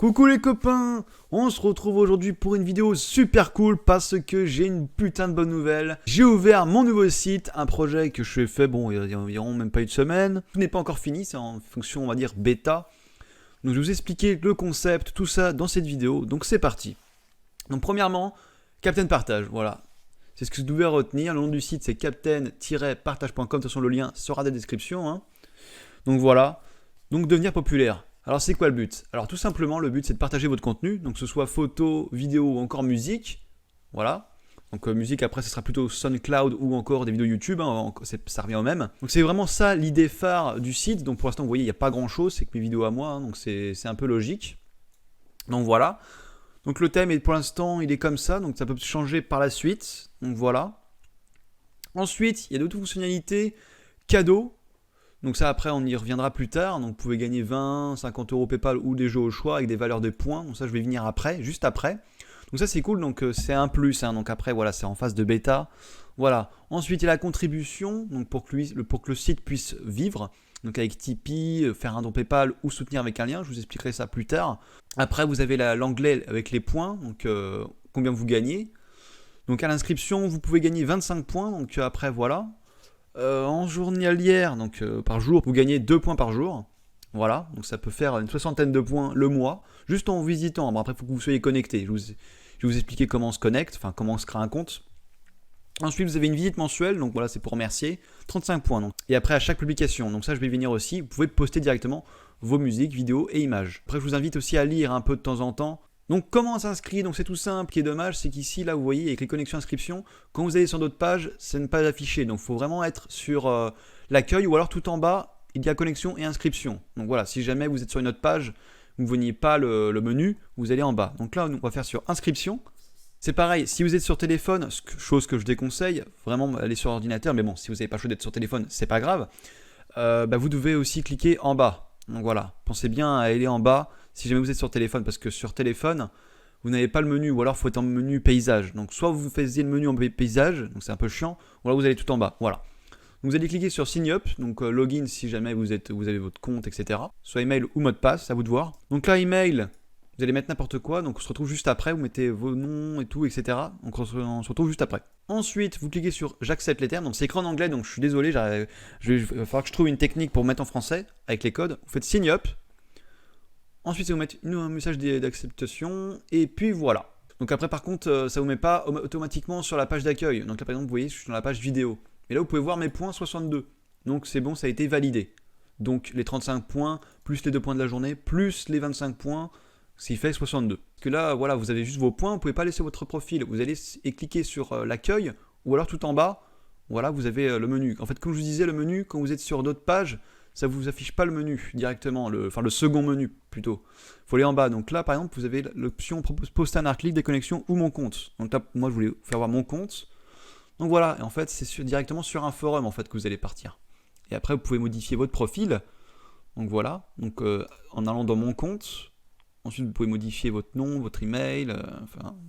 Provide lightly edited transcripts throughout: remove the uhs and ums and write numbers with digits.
Coucou les copains, on se retrouve aujourd'hui pour une vidéo super cool parce que j'ai une putain de bonne nouvelle. J'ai ouvert mon nouveau site, un projet que je fais, bon, il y a environ même pas une semaine. Tout n'est pas encore fini, c'est en fonction, on va dire, bêta. Donc je vais vous expliquer le concept, tout ça dans cette vidéo, donc c'est parti. Donc premièrement, Captain Partage, voilà. C'est ce que vous devez retenir, le nom du site c'est captain-partage.com, de toute façon le lien sera dans la description. Hein. Donc voilà, donc devenir populaire. Alors c'est quoi le but? Alors tout simplement le but c'est de partager votre contenu, donc que ce soit photo, vidéo ou encore musique, voilà. Donc musique après ce sera plutôt SoundCloud ou encore des vidéos YouTube, hein, ça revient au même. Donc c'est vraiment ça l'idée phare du site, donc pour l'instant vous voyez il n'y a pas grand chose, c'est que mes vidéos à moi, hein, donc c'est un peu logique. Donc voilà, donc le thème est pour l'instant il est comme ça, donc ça peut changer par la suite, donc voilà. Ensuite il y a d'autres fonctionnalités, cadeaux. Donc ça après on y reviendra plus tard, donc vous pouvez gagner 20, 50 euros PayPal ou des jeux au choix avec des valeurs de points, donc ça je vais venir après, juste après. Donc ça c'est cool, donc c'est un plus, hein. Donc après voilà c'est en phase de bêta, voilà. Ensuite il y a la contribution, donc pour que le site puisse vivre, donc avec Tipeee, faire un don PayPal ou soutenir avec un lien, je vous expliquerai ça plus tard. Après vous avez l'onglet avec les points, donc combien vous gagnez. Donc à l'inscription vous pouvez gagner 25 points, donc après voilà. En journalière, donc par jour, vous gagnez 2 points par jour. Voilà, donc ça peut faire une soixantaine de points le mois, juste en visitant. Bon, après, il faut que vous soyez connecté. Je vais vous expliquer comment on se connecte, enfin comment on se crée un compte. Ensuite, vous avez une visite mensuelle, donc voilà, c'est pour remercier, 35 points. Donc. Et après, à chaque publication, donc ça, je vais y venir aussi, vous pouvez poster directement vos musiques, vidéos et images. Après, je vous invite aussi à lire un peu de temps en temps. Donc comment on s'inscrit? Donc c'est tout simple, ce qui est dommage, c'est qu'ici, là, vous voyez, avec les connexions inscriptions, quand vous allez sur d'autres pages, ça n'est pas affiché. Donc il faut vraiment être sur l'accueil ou alors tout en bas, il y a connexion et inscription. Donc voilà, si jamais vous êtes sur une autre page, vous ne voyez pas le menu, vous allez en bas. Donc là, on va faire sur inscription. C'est pareil, si vous êtes sur téléphone, chose que je déconseille, vraiment aller sur ordinateur, mais bon, si vous n'avez pas le choix d'être sur téléphone, c'est pas grave, vous devez aussi cliquer en bas. Donc voilà, pensez bien à aller en bas si jamais vous êtes sur téléphone, parce que sur téléphone, vous n'avez pas le menu, ou alors il faut être en menu paysage. Donc soit vous faisiez le menu en paysage, donc c'est un peu chiant, ou alors vous allez tout en bas, voilà. Donc vous allez cliquer sur Sign Up, donc login si jamais vous avez votre compte, etc. Soit email ou mot de passe, à vous de voir. Donc là, email, vous allez mettre n'importe quoi, donc on se retrouve juste après, vous mettez vos noms et tout, etc. Donc on se retrouve juste après. Ensuite, vous cliquez sur j'accepte les termes, donc c'est écrit en anglais, donc je suis désolé, il va falloir que je trouve une technique pour mettre en français avec les codes. Vous faites Sign Up. Ensuite, ça vous met un message d'acceptation, et puis voilà. Donc après, par contre, ça ne vous met pas automatiquement sur la page d'accueil. Donc là, par exemple, vous voyez, je suis dans la page vidéo. Et là, vous pouvez voir mes points 62. Donc c'est bon, ça a été validé. Donc les 35 points, plus les 2 points de la journée, plus les 25 points, ce qui fait 62. Parce que là, voilà, vous avez juste vos points, vous ne pouvez pas laisser votre profil. Vous allez cliquer sur l'accueil, ou alors tout en bas, voilà, vous avez le menu. En fait, comme je vous disais, le menu, quand vous êtes sur d'autres pages, ça ne vous affiche pas le menu directement, le second menu plutôt. Il faut aller en bas. Donc là, par exemple, vous avez l'option poster un article, des connexions ou mon compte. Donc là, moi, je voulais faire voir mon compte. Donc voilà, et en fait, c'est directement sur un forum en fait, que vous allez partir. Et après, vous pouvez modifier votre profil. Donc voilà, donc, en allant dans mon compte. Ensuite, vous pouvez modifier votre nom, votre email.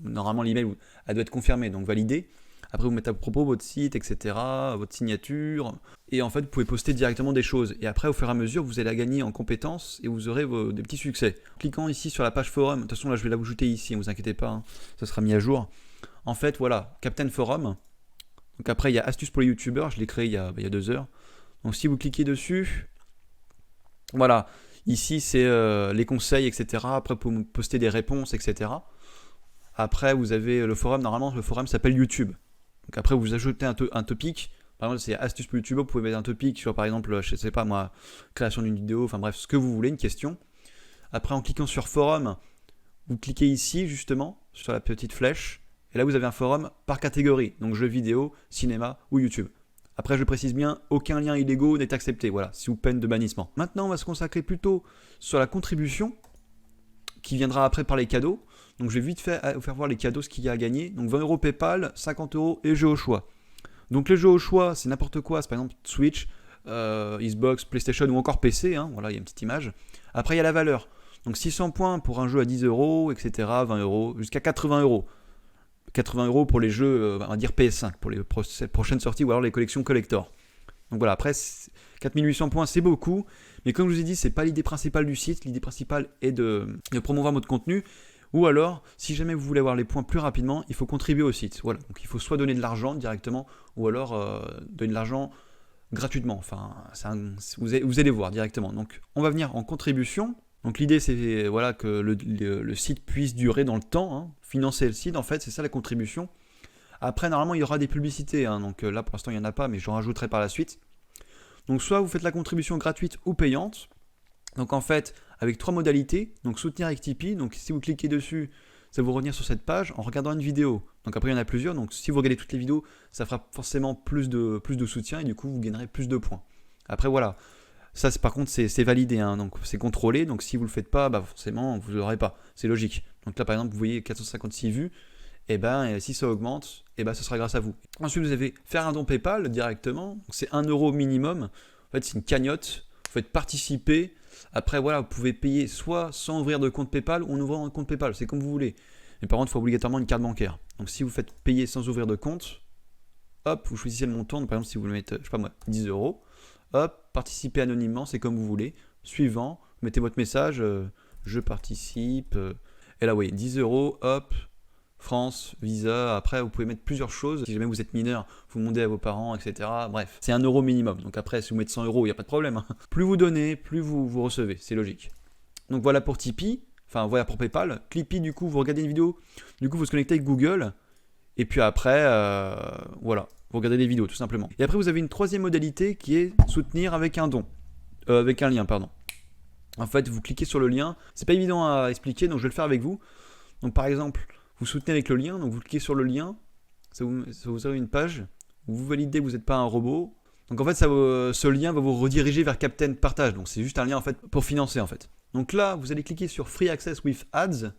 Normalement, l'email, elle doit être confirmée, donc validée. Après, vous mettez à propos votre site, etc., votre signature. Et en fait, vous pouvez poster directement des choses. Et après, au fur et à mesure, vous allez gagner en compétences et vous aurez des petits succès. En cliquant ici sur la page forum, de toute façon, là, je vais l'ajouter ici, ne vous inquiétez pas, hein, ça sera mis à jour. En fait, voilà, Captain Forum. Donc après, il y a Astuces pour les youtubeurs, je l'ai créé il y a 2 heures. Donc si vous cliquez dessus, voilà, ici c'est les conseils, etc. Après, vous pouvez poster des réponses, etc. Après, vous avez le forum, normalement, le forum s'appelle YouTube. Donc après, vous ajoutez un topic. Par exemple, c'est Astuces pour YouTube, vous pouvez mettre un topic sur, par exemple, je sais pas moi, création d'une vidéo, enfin bref, ce que vous voulez, une question. Après, en cliquant sur forum, vous cliquez ici, justement, sur la petite flèche. Et là, vous avez un forum par catégorie, donc jeux vidéo, cinéma ou YouTube. Après, je précise bien, aucun lien illégaux n'est accepté, voilà, sous peine de bannissement. Maintenant, on va se consacrer plutôt sur la contribution, qui viendra après par les cadeaux. Donc, je vais vite fait vous faire voir les cadeaux, ce qu'il y a à gagner. Donc, 20 euros PayPal, 50 euros et jeux au choix. Donc, les jeux au choix, c'est n'importe quoi, c'est par exemple Switch, Xbox, PlayStation ou encore PC, hein, voilà, il y a une petite image. Après, il y a la valeur. Donc, 600 points pour un jeu à 10 euros, etc., 20 euros, jusqu'à 80 euros. 80 euros pour les jeux, on va dire PS5, pour les prochaines sorties ou alors les collections collector. Donc voilà, après 4800 points c'est beaucoup, mais comme je vous ai dit, c'est pas l'idée principale du site. L'idée principale est de promouvoir votre contenu. Ou alors, si jamais vous voulez avoir les points plus rapidement, il faut contribuer au site. Voilà, donc il faut soit donner de l'argent directement, ou alors donner de l'argent gratuitement. Enfin, vous allez voir directement. Donc on va venir en contribution. Donc l'idée c'est voilà, que le site puisse durer dans le temps, hein, financer le site en fait, c'est ça la contribution. Après normalement il y aura des publicités, hein, donc là pour l'instant il n'y en a pas, mais j'en rajouterai par la suite. Donc soit vous faites la contribution gratuite ou payante. Donc en fait avec 3 modalités, donc soutenir avec Tipeee, donc si vous cliquez dessus, ça va vous revenir sur cette page en regardant une vidéo. Donc après il y en a plusieurs, donc si vous regardez toutes les vidéos, ça fera forcément plus de soutien et du coup vous gagnerez plus de points. Après voilà. Ça, par contre, c'est validé, hein, donc c'est contrôlé. Donc si vous ne le faites pas, bah forcément, vous ne l'aurez pas. C'est logique. Donc là, par exemple, vous voyez 456 vues. Et ben, si ça augmente, et ben, ce sera grâce à vous. Ensuite, vous avez faire un don PayPal directement. C'est 1 € minimum. En fait, c'est une cagnotte. Vous faites participer. Après, voilà, vous pouvez payer soit sans ouvrir de compte PayPal ou en ouvrant un compte PayPal. C'est comme vous voulez. Mais par contre, il faut obligatoirement une carte bancaire. Donc si vous faites payer sans ouvrir de compte, hop, vous choisissez le montant. Donc, par exemple, si vous le mettez, je sais pas moi, 10 €. Hop, participez anonymement, c'est comme vous voulez. Suivant, mettez votre message, je participe. Et là, vous voyez, 10 €, hop, France, Visa. Après, vous pouvez mettre plusieurs choses. Si jamais vous êtes mineur, vous demandez à vos parents, etc. Bref, c'est 1 € minimum. Donc après, si vous mettez 100 €, il n'y a pas de problème, hein. Plus vous donnez, plus vous recevez, c'est logique. Donc voilà pour Tipeee, enfin voilà pour PayPal. Clippy, du coup, vous regardez une vidéo, du coup, vous se connectez avec Google. Et puis après, voilà. Vous regardez les vidéos tout simplement. Et après vous avez une troisième modalité qui est soutenir avec un don. Avec un lien, pardon. En fait, vous cliquez sur le lien. C'est pas évident à expliquer, donc je vais le faire avec vous. Donc par exemple, vous soutenez avec le lien, donc vous cliquez sur le lien. Ça vous aurez une page où vous validez que vous n'êtes pas un robot. Donc en fait, ce lien va vous rediriger vers Captain Partage. Donc c'est juste un lien en fait pour financer en fait. Donc là, vous allez cliquer sur Free Access with Ads.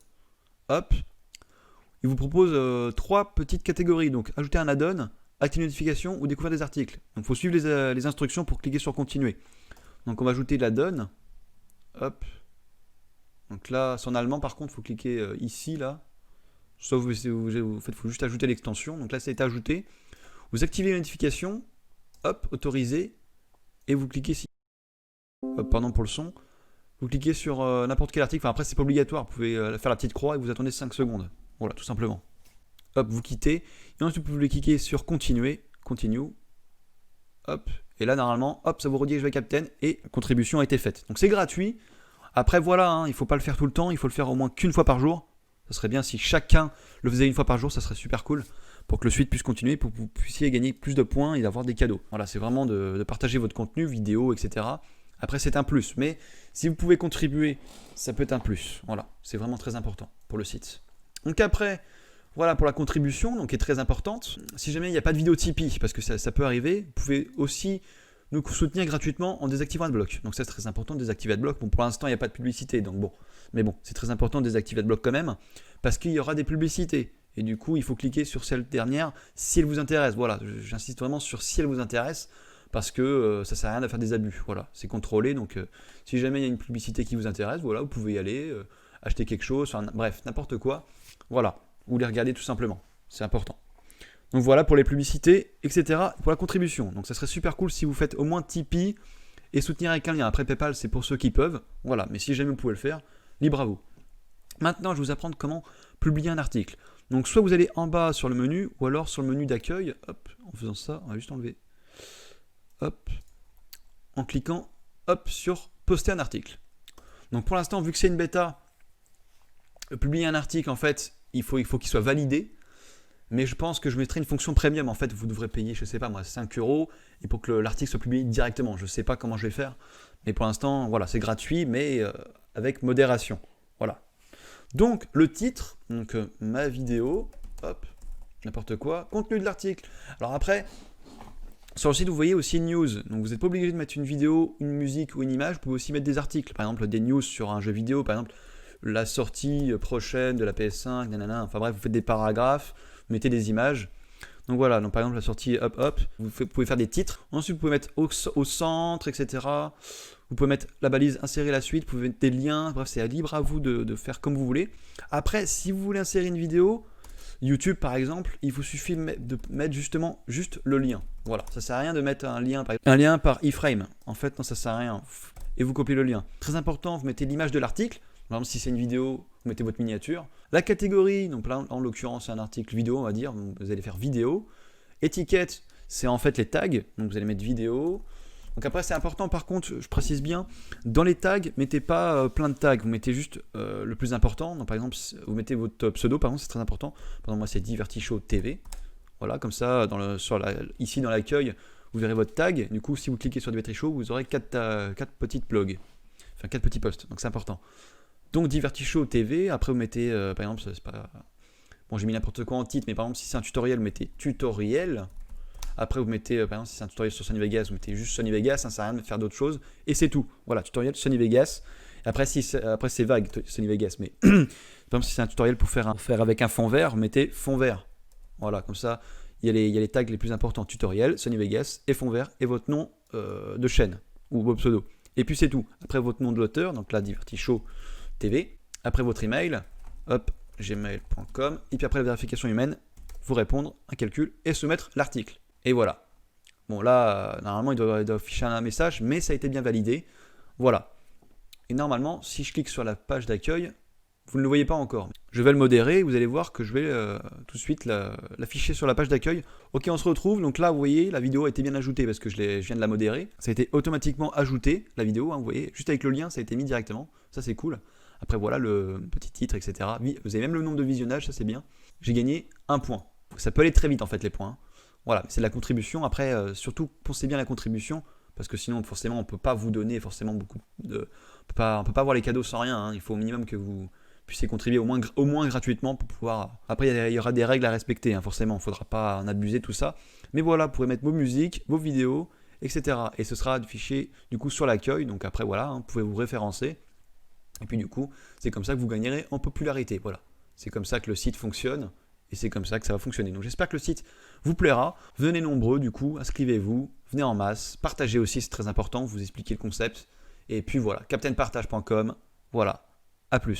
Hop. Il vous propose 3 petites catégories. Donc ajouter un add-on, activer les notifications ou découvrir des articles. Donc il faut suivre les instructions pour cliquer sur continuer. Donc on va ajouter l'add-on. Hop. Donc là, c'est en allemand par contre, il faut cliquer ici, là. Sauf en fait, il faut juste ajouter l'extension. Donc là, ça a été ajouté. Vous activez les notifications. Hop, autoriser. Et vous cliquez ici. Hop, pardon pour le son. Vous cliquez sur n'importe quel article. Enfin après, c'est pas obligatoire. Vous pouvez faire la petite croix et vous attendez 5 secondes. Voilà, tout simplement. Hop, vous quittez. Et ensuite, vous pouvez cliquer sur continuer. Continue. Hop. Et là, normalement, hop, ça vous redirige vers Captain et la contribution a été faite. Donc c'est gratuit. Après, voilà, hein, il ne faut pas le faire tout le temps. Il faut le faire au moins qu'une fois par jour. Ça serait bien si chacun le faisait une fois par jour. Ça serait super cool pour que le site puisse continuer, pour que vous puissiez gagner plus de points et avoir des cadeaux. Voilà, c'est vraiment de partager votre contenu, vidéo, etc. Après, c'est un plus. Mais si vous pouvez contribuer, ça peut être un plus. Voilà, c'est vraiment très important pour le site. Donc après, voilà pour la contribution, donc qui est très importante. Si jamais il n'y a pas de vidéo Tipeee, parce que ça peut arriver, vous pouvez aussi nous soutenir gratuitement en désactivant AdBlock. Donc ça c'est très important de désactiver AdBlock. Bon, pour l'instant il n'y a pas de publicité, donc bon. Mais bon, c'est très important de désactiver AdBlock quand même, parce qu'il y aura des publicités. Et du coup, il faut cliquer sur cette dernière si elle vous intéresse. Voilà, j'insiste vraiment sur si elle vous intéresse, parce que ça ne sert à rien de faire des abus. Voilà, c'est contrôlé, donc si jamais il y a une publicité qui vous intéresse, voilà, vous pouvez y aller, acheter quelque chose, enfin, bref, n'importe quoi. Voilà, ou les regarder tout simplement, c'est important. Donc voilà pour les publicités, etc. Pour la contribution. Donc ça serait super cool si vous faites au moins Tipeee et soutenir avec un lien. Après PayPal, c'est pour ceux qui peuvent. Voilà, mais si jamais vous pouvez le faire, libre à vous. Maintenant, je vais vous apprendre comment publier un article. Donc soit vous allez en bas sur le menu, ou alors sur le menu d'accueil, hop, en faisant ça, on va juste enlever, hop, en cliquant, hop, sur poster un article. Donc pour l'instant, vu que c'est une bêta, publier un article, en fait, il faut qu'il soit validé. Mais je pense que je mettrai une fonction premium. En fait, vous devrez payer, je ne sais pas moi, 5 € et pour que l'article soit publié directement. Je ne sais pas comment je vais faire. Mais pour l'instant, voilà, c'est gratuit, mais avec modération. Voilà. Donc, le titre, donc ma vidéo, hop, n'importe quoi, contenu de l'article. Alors après, sur le site, vous voyez aussi une news. Donc, vous n'êtes pas obligé de mettre une vidéo, une musique ou une image. Vous pouvez aussi mettre des articles. Par exemple, des news sur un jeu vidéo. Par exemple, la sortie prochaine de la PS5, nanana. Enfin bref, vous faites des paragraphes. Mettez des images. Donc voilà, donc par exemple la sortie hop, vous pouvez faire des titres. Ensuite vous pouvez mettre au centre, etc. Vous pouvez mettre la balise insérer la suite, vous pouvez mettre des liens, bref c'est libre à vous de faire comme vous voulez. Après, si vous voulez insérer une vidéo, YouTube par exemple, il vous suffit de mettre justement juste le lien. Voilà, ça sert à rien de mettre un lien par iframe. En fait, non, ça sert à rien. Et vous copiez le lien. Très important, vous mettez l'image de l'article. Par exemple, si c'est une vidéo, vous mettez votre miniature. La catégorie, donc là en l'occurrence c'est un article vidéo, on va dire, donc vous allez faire vidéo. Étiquette, c'est en fait les tags, donc vous allez mettre vidéo. Donc après c'est important par contre, je précise bien, dans les tags, mettez pas plein de tags, vous mettez juste le plus important. Donc par exemple, vous mettez votre pseudo, par exemple c'est très important. Par exemple moi c'est Divertishow TV. Voilà, comme ça, ici dans l'accueil, vous verrez votre tag. Du coup, si vous cliquez sur Divertishow, vous aurez 4 petites blogs. Enfin 4 petits posts, donc c'est important. Donc Divertishow TV, après vous mettez, par exemple, c'est pas... Bon, j'ai mis n'importe quoi en titre, mais par exemple, si c'est un tutoriel, vous mettez tutoriel. Après, vous mettez, par exemple, si c'est un tutoriel sur Sony Vegas, vous mettez juste Sony Vegas, ça ne sert à rien de faire d'autres choses. Et c'est tout. Voilà, tutoriel Sony Vegas. Après, après c'est vague, Sony Vegas, mais par exemple, si c'est un tutoriel pour faire avec un fond vert, vous mettez fond vert. Voilà, comme ça, il y a les tags les plus importants. Tutoriel, Sony Vegas et fond vert et votre nom de chaîne ou vos pseudos. Et puis c'est tout. Après, votre nom de l'auteur, donc là, Divertishow TV. Après, votre email, hop, gmail.com. Et puis après, la vérification humaine, vous répondre, un calcul et soumettre l'article. Et voilà. Bon, là, normalement, il doit afficher un message, mais ça a été bien validé. Voilà. Et normalement, si je clique sur la page d'accueil, vous ne le voyez pas encore. Je vais le modérer, vous allez voir que je vais tout de suite l'afficher sur la page d'accueil. Ok, on se retrouve. Donc là, vous voyez, la vidéo a été bien ajoutée parce que je viens de la modérer. Ça a été automatiquement ajouté, la vidéo, hein, vous voyez. Juste avec le lien, ça a été mis directement. Ça, c'est cool. Après, voilà le petit titre, etc. Vous avez même le nombre de visionnages, ça, c'est bien. J'ai gagné 1 point. Ça peut aller très vite, en fait, les points. Voilà, c'est de la contribution. Après, surtout, pensez bien à la contribution. Parce que sinon, forcément, on ne peut pas vous donner forcément beaucoup de... On peut pas avoir les cadeaux sans rien. Hein. Il faut au minimum que vous puissiez contribuer au moins gratuitement pour pouvoir... Après, il y aura des règles à respecter, hein, forcément. Il ne faudra pas en abuser, tout ça. Mais voilà, vous pourrez mettre vos musiques, vos vidéos, etc. Et ce sera affiché, du coup, sur l'accueil. Donc après, voilà, vous pouvez vous référencer. Et puis, du coup, c'est comme ça que vous gagnerez en popularité. Voilà. C'est comme ça que le site fonctionne. Et c'est comme ça que ça va fonctionner. Donc j'espère que le site vous plaira. Venez nombreux du coup, inscrivez-vous, venez en masse, partagez aussi, c'est très important, vous expliquez le concept. Et puis voilà, captainpartage.com, voilà, à plus.